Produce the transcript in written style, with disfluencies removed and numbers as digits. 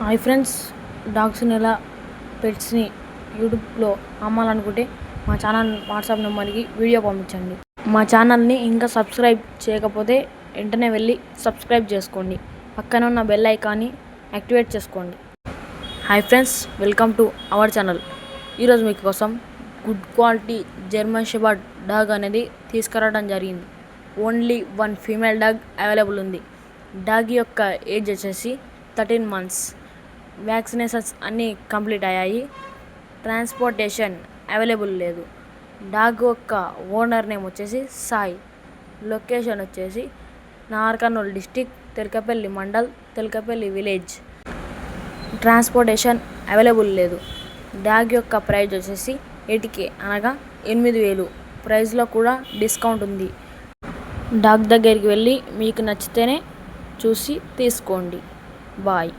Hi friends, డాగ్స్ని ఎలా పెట్స్ని యూట్యూబ్లో అమ్మాలనుకుంటే మా ఛానల్ వాట్సాప్ నెంబర్కి వీడియో పంపించండి. మా ఛానల్ని ఇంకా సబ్స్క్రైబ్ చేయకపోతే వెంటనే వెళ్ళి సబ్స్క్రైబ్ చేసుకోండి. పక్కన ఉన్న బెల్ ఐకాన్ని యాక్టివేట్ చేసుకోండి. Hi friends, welcome to our channel. ఈరోజు మీకోసం good quality German shepherd dog అనేది తీసుకురావడం జరిగింది. ఓన్లీ 1 ఫీమేల్ డాగ్ అవైలబుల్ ఉంది. డాగ్ యొక్క ఏజ్ వచ్చేసి 13 months. వ్యాక్సినేషన్స్ అన్నీ కంప్లీట్ అయ్యాయి. ట్రాన్స్పోర్టేషన్ అవైలబుల్ లేదు. డాగ్ యొక్క ఓనర్ నేమ్ వచ్చేసి సాయి. లొకేషన్ వచ్చేసి Nagar Kurnool district, Telkapalli mandal, Telkapalli village. Transportation available లేదు. డాగ్ యొక్క ప్రైజ్ వచ్చేసి 8K అనగా 8,000. ప్రైజ్లో కూడా డిస్కౌంట్ ఉంది. డాగ్ దగ్గరికి వెళ్ళి మీకు నచ్చితేనే చూసి తీసుకోండి. బాయ్.